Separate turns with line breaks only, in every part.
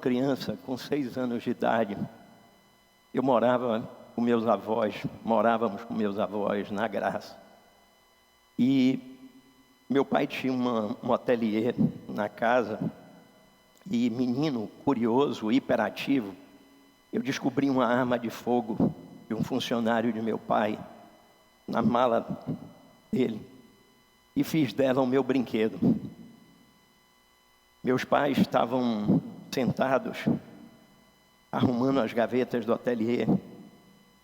criança, com 6 anos de idade, eu morávamos com meus avós na Graça. E meu pai tinha um ateliê na casa, e menino curioso, hiperativo, eu descobri uma arma de fogo de um funcionário de meu pai na mala dele e fiz dela o meu brinquedo. Meus pais estavam sentados arrumando as gavetas do ateliê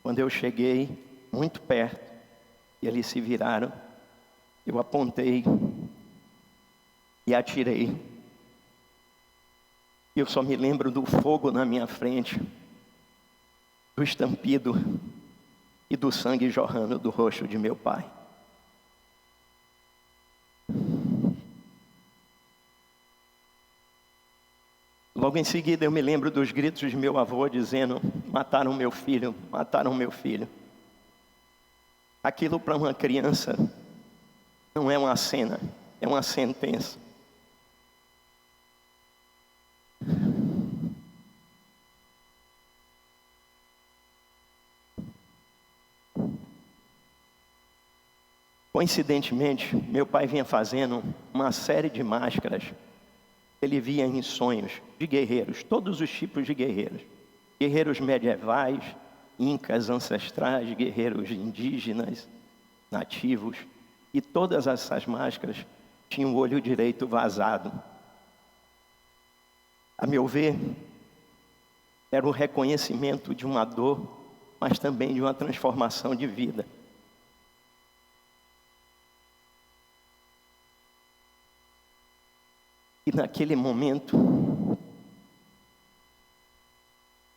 quando eu cheguei muito perto e eles se viraram. Eu apontei e atirei. Eu só me lembro do fogo na minha frente, do estampido e do sangue jorrando do rosto de meu pai. Logo em seguida eu me lembro dos gritos de meu avô dizendo: mataram meu filho, mataram meu filho. Aquilo para uma criança não é uma cena, é uma sentença. Coincidentemente, meu pai vinha fazendo uma série de máscaras. Ele via em sonhos de guerreiros, todos os tipos de guerreiros. Guerreiros medievais, incas ancestrais, guerreiros indígenas, nativos. E todas essas máscaras tinham o olho direito vazado. A meu ver, era o reconhecimento de uma dor, mas também de uma transformação de vida. E naquele momento,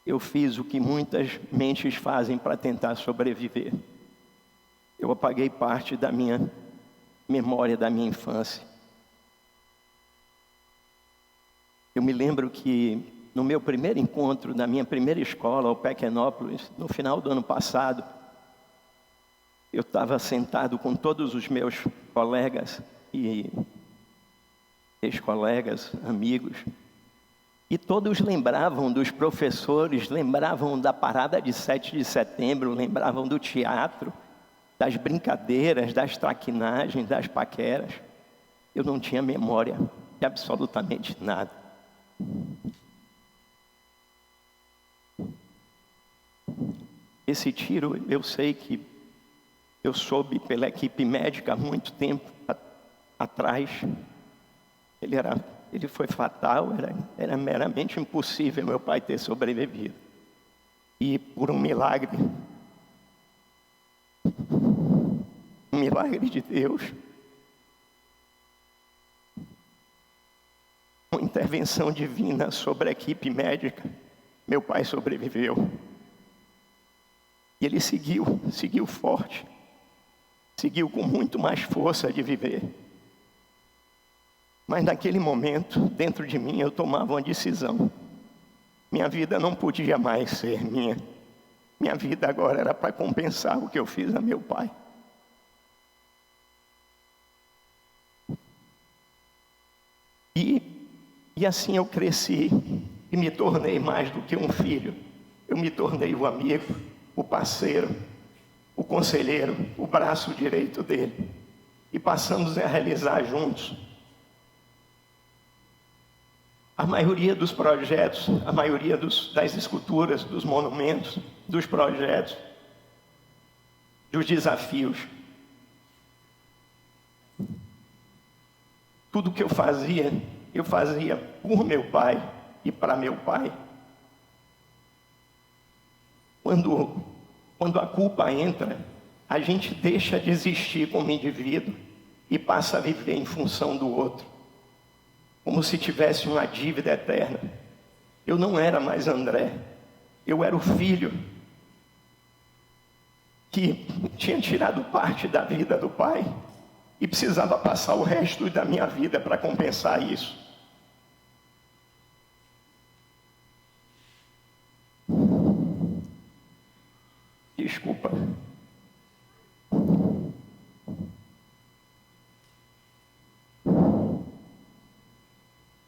eu fiz o que muitas mentes fazem para tentar sobreviver. Eu apaguei parte da minha memória da minha infância. Eu me lembro que no meu primeiro encontro, na minha primeira escola, o Pequenópolis, no final do ano passado, eu estava sentado com todos os meus colegas e ex-colegas, amigos, e todos lembravam dos professores, lembravam da parada de 7 de setembro, lembravam do teatro, das brincadeiras, das traquinagens, das paqueras. Eu não tinha memória de absolutamente nada. Esse tiro, eu sei que eu soube pela equipe médica há muito tempo atrás. Ele foi fatal, era meramente impossível meu pai ter sobrevivido. E por um milagre de Deus, uma intervenção divina sobre a equipe médica, meu pai sobreviveu. E ele seguiu forte, seguiu com muito mais força de viver. Mas naquele momento, dentro de mim, eu tomava uma decisão. Minha vida não podia mais ser minha. Minha vida agora era para compensar o que eu fiz a meu pai. E assim eu cresci e me tornei mais do que um filho. Eu me tornei o amigo, o parceiro, o conselheiro, o braço direito dele. E passamos a realizar juntos a maioria dos projetos, a maioria das esculturas, dos monumentos, dos projetos, dos desafios. Tudo que eu fazia por meu pai e para meu pai. Quando a culpa entra, a gente deixa de existir como indivíduo e passa a viver em função do outro, como se tivesse uma dívida eterna. Eu não era mais André, eu era o filho que tinha tirado parte da vida do pai e precisava passar o resto da minha vida para compensar isso. Desculpa.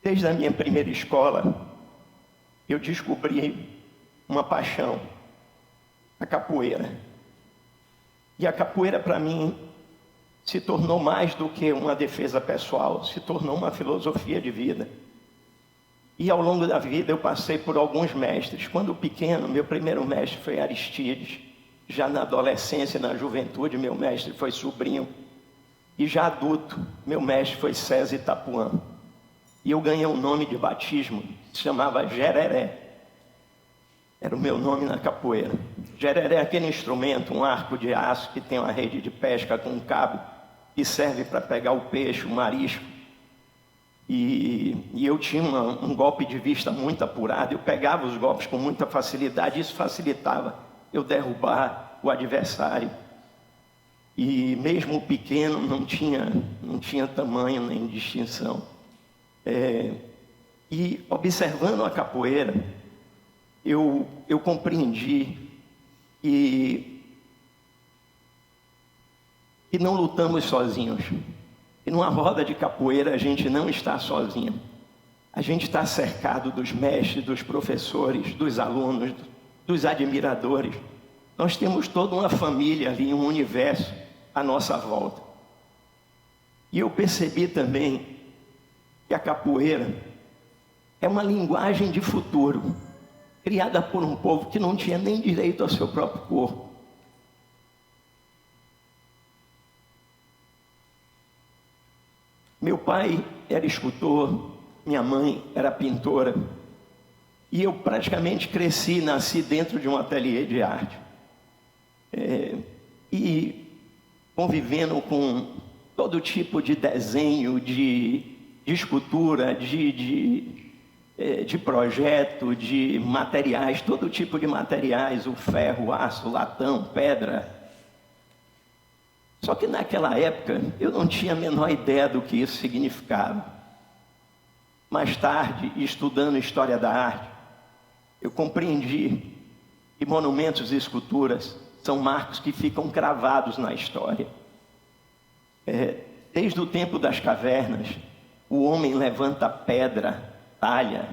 Desde a minha primeira escola, eu descobri uma paixão, a capoeira. E a capoeira, para mim, se tornou mais do que uma defesa pessoal, se tornou uma filosofia de vida. E ao longo da vida eu passei por alguns mestres. Quando pequeno, meu primeiro mestre foi Aristides. Já na adolescência, na juventude, meu mestre foi Sobrinho. E já adulto, meu mestre foi César Itapuã. E eu ganhei um nome de batismo, se chamava Jereré. Era o meu nome na capoeira. Jereré é aquele instrumento, um arco de aço que tem uma rede de pesca com um cabo que serve para pegar o peixe, o marisco. E eu tinha um golpe de vista muito apurado. Eu pegava os golpes com muita facilidade. Isso facilitava eu derrubar o adversário. E mesmo o pequeno não tinha tamanho nem distinção. E observando a capoeira, eu compreendi que não lutamos sozinhos. E numa roda de capoeira a gente não está sozinho. A gente está cercado dos mestres, dos professores, dos alunos, dos admiradores. Nós temos toda uma família ali, um universo à nossa volta. E eu percebi também que a capoeira é uma linguagem de futuro, criada por um povo que não tinha nem direito ao seu próprio corpo. Meu pai era escultor, minha mãe era pintora, e eu praticamente nasci dentro de um ateliê de arte. E convivendo com todo tipo de desenho, de escultura, de projeto, de materiais, todo tipo de materiais, o ferro, o aço, o latão, pedra. Só que naquela época eu não tinha a menor ideia do que isso significava. Mais tarde, estudando História da Arte, eu compreendi que monumentos e esculturas são marcos que ficam cravados na história. Desde o tempo das cavernas, o homem levanta pedra, talha,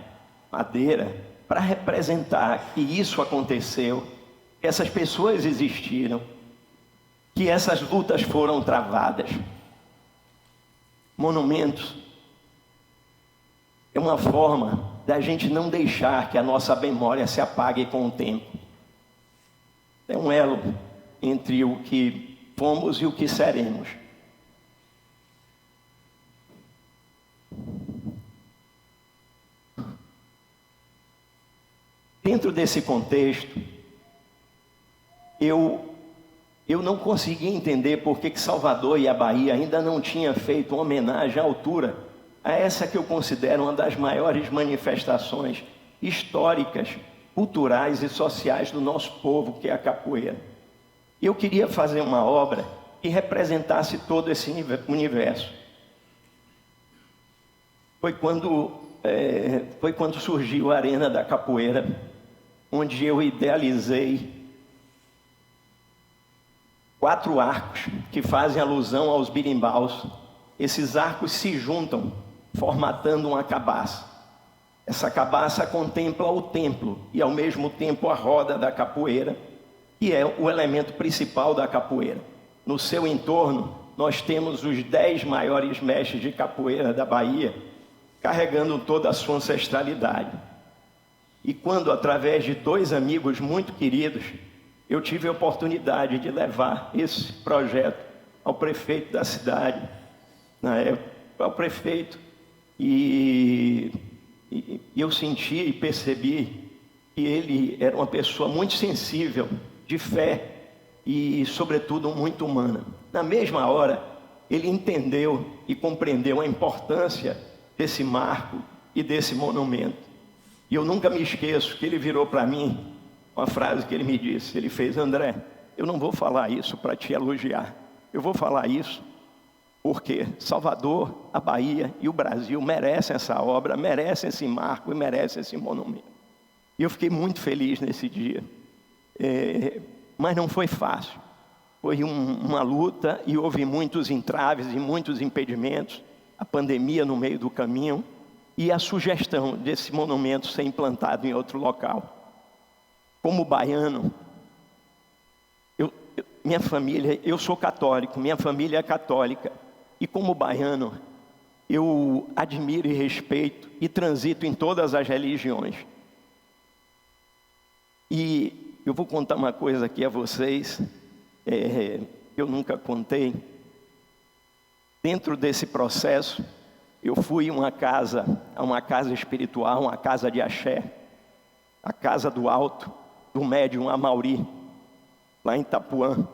madeira, para representar que isso aconteceu, que essas pessoas existiram, que essas lutas foram travadas. Monumentos é uma forma da gente não deixar que a nossa memória se apague com o tempo. É um elo entre o que fomos e o que seremos. Dentro desse contexto, eu não conseguia entender por que Salvador e a Bahia ainda não tinham feito uma homenagem à altura a essa que eu considero uma das maiores manifestações históricas, culturais e sociais do nosso povo, que é a capoeira. Eu queria fazer uma obra que representasse todo esse universo. Foi quando surgiu a Arena da Capoeira, onde eu idealizei 4 arcos que fazem alusão aos birimbaus. Esses arcos se juntam, formatando uma cabaça. Essa cabaça contempla o templo e, ao mesmo tempo, a roda da capoeira, que é o elemento principal da capoeira. No seu entorno, nós temos os 10 maiores mestres de capoeira da Bahia, carregando toda a sua ancestralidade. E quando, através de 2 amigos muito queridos, eu tive a oportunidade de levar esse projeto ao prefeito da cidade, na época, ao prefeito, e eu senti e percebi que ele era uma pessoa muito sensível, de fé e, sobretudo, muito humana. Na mesma hora, ele entendeu e compreendeu a importância desse marco e desse monumento. E eu nunca me esqueço que ele virou para mim uma frase que ele me disse. Ele fez: André, eu não vou falar isso para te elogiar. Eu vou falar isso porque Salvador, a Bahia e o Brasil merecem essa obra, merecem esse marco e merecem esse monumento. E eu fiquei muito feliz nesse dia. Mas não foi fácil. Foi uma luta e houve muitos entraves e muitos impedimentos. A pandemia no meio do caminho. e a sugestão desse monumento ser implantado em outro local. Como baiano, minha família, eu sou católico, minha família é católica, e como baiano, eu admiro e respeito e transito em todas as religiões. E eu vou contar uma coisa aqui a vocês, eu nunca contei. Dentro desse processo, eu fui a uma casa espiritual, uma casa de axé, a Casa do Alto, do médium Amauri, lá em Itapuã.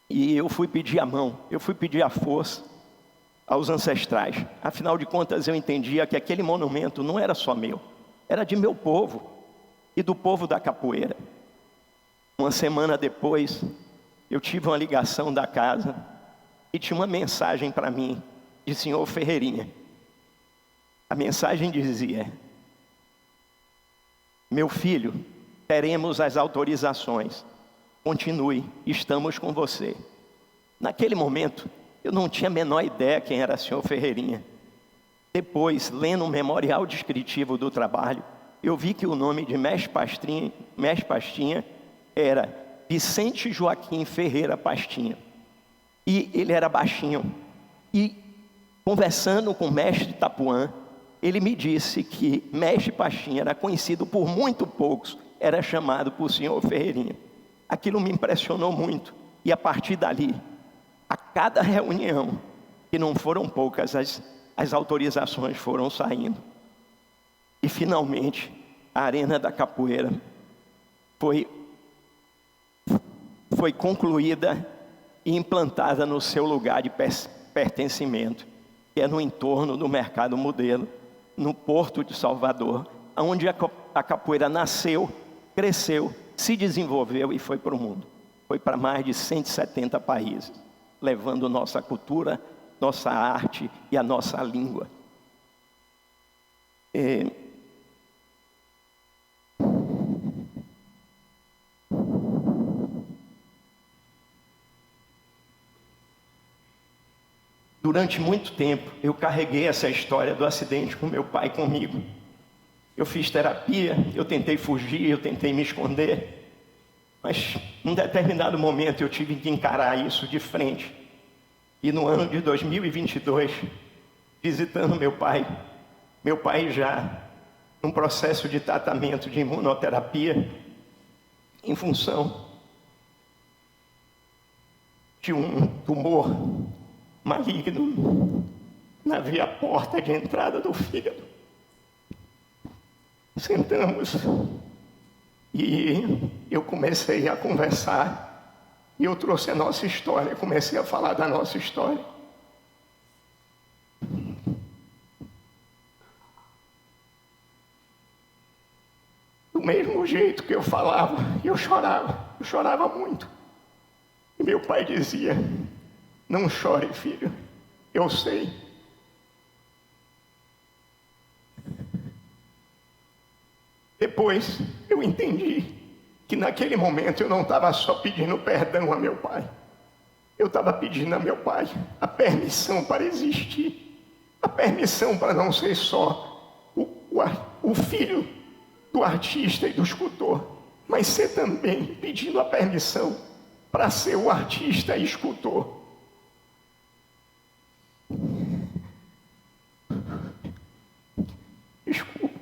E eu fui pedir a mão, eu fui pedir a força aos ancestrais. Afinal de contas, eu entendia que aquele monumento não era só meu, era de meu povo e do povo da capoeira. Uma semana depois, eu tive uma ligação da casa e tinha uma mensagem para mim, de senhor Ferreirinha. A mensagem dizia: meu filho, teremos as autorizações, continue, estamos com você. Naquele momento, eu não tinha a menor ideia quem era o senhor Ferreirinha. Depois, lendo o memorial descritivo do trabalho, eu vi que o nome de Mestre Pastinha era Vicente Joaquim Ferreira Pastinha. E ele era baixinho. E conversando com o mestre Itapuã, ele me disse que Mestre Pastinha era conhecido por muito poucos, era chamado por senhor Ferreirinha. Aquilo me impressionou muito. E a partir dali, a cada reunião, que não foram poucas, as autorizações foram saindo. E finalmente, a Arena da Capoeira foi concluída e implantada no seu lugar de pertencimento, que é no entorno do Mercado Modelo, no Porto de Salvador, onde a capoeira nasceu, cresceu, se desenvolveu e foi para o mundo. Foi para mais de 170 países, levando nossa cultura, nossa arte e a nossa língua. Durante muito tempo, eu carreguei essa história do acidente com meu pai comigo. Eu fiz terapia, eu tentei fugir, eu tentei me esconder. Mas, em um determinado momento, eu tive que encarar isso de frente. E no ano de 2022, visitando meu pai já num processo de tratamento de imunoterapia, em função de um tumor maligno na via porta de entrada do fígado. Sentamos e eu comecei a conversar e eu trouxe a nossa história, comecei a falar da nossa história. Do mesmo jeito que eu falava, eu chorava muito. E meu pai dizia: não chore, filho, eu sei. Depois eu entendi que naquele momento eu não estava só pedindo perdão a meu pai. Eu estava pedindo a meu pai a permissão para existir. A permissão para não ser só o filho do artista e do escultor, mas ser também pedindo a permissão para ser o artista e escultor. Desculpa.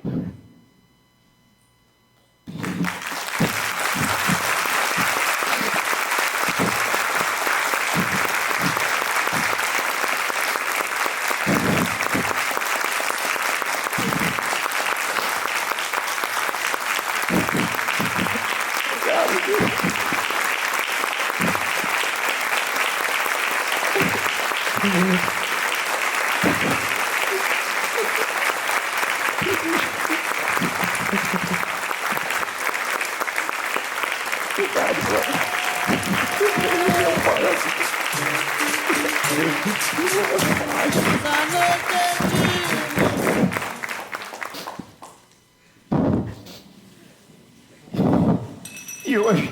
E hoje,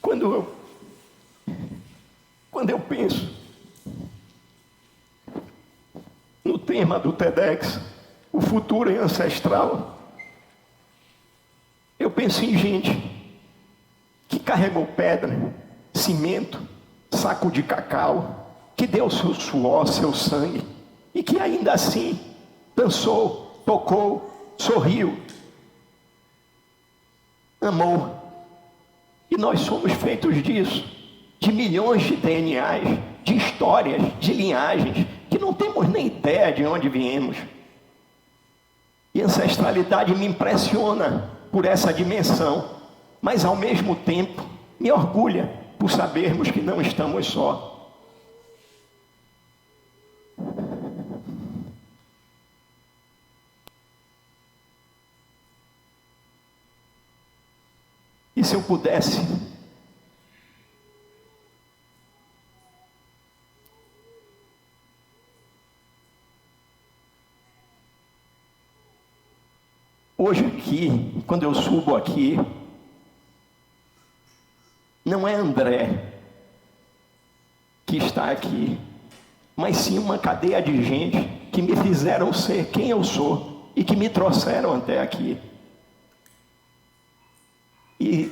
quando eu penso no tempo
tema do TEDx, o futuro é ancestral. Eu penso em gente que carregou pedra, cimento, saco de cacau, que deu seu suor, seu sangue, e que ainda assim dançou, tocou, sorriu, amou. E nós somos feitos disso, de milhões de DNAs, de histórias, de linhagens, que não temos nem ideia de onde viemos. E a ancestralidade me impressiona por essa dimensão, mas ao mesmo tempo me orgulha por sabermos que não estamos só. E se eu pudesse hoje aqui, quando eu subo aqui, não é André que está aqui, mas sim uma cadeia de gente que me fizeram ser quem eu sou e que me trouxeram até aqui. E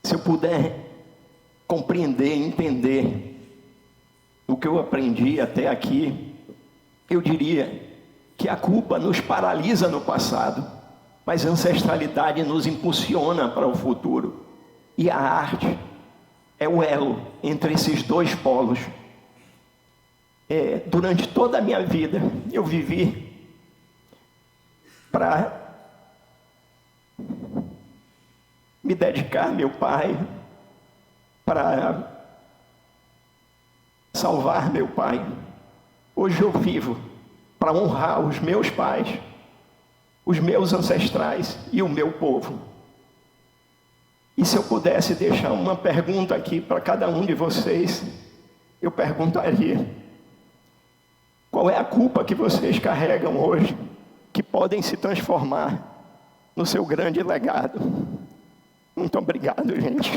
se eu puder compreender, entender o que eu aprendi até aqui, eu diria que a culpa nos paralisa no passado, mas a ancestralidade nos impulsiona para o futuro. E a arte é o elo entre esses dois polos. Durante toda a minha vida, eu vivi para me dedicar a meu pai, para salvar meu pai. Hoje eu vivo para honrar os meus pais, os meus ancestrais e o meu povo. E se eu pudesse deixar uma pergunta aqui para cada um de vocês, eu perguntaria: qual é a culpa que vocês carregam hoje, que podem se transformar no seu grande legado? Muito obrigado, gente.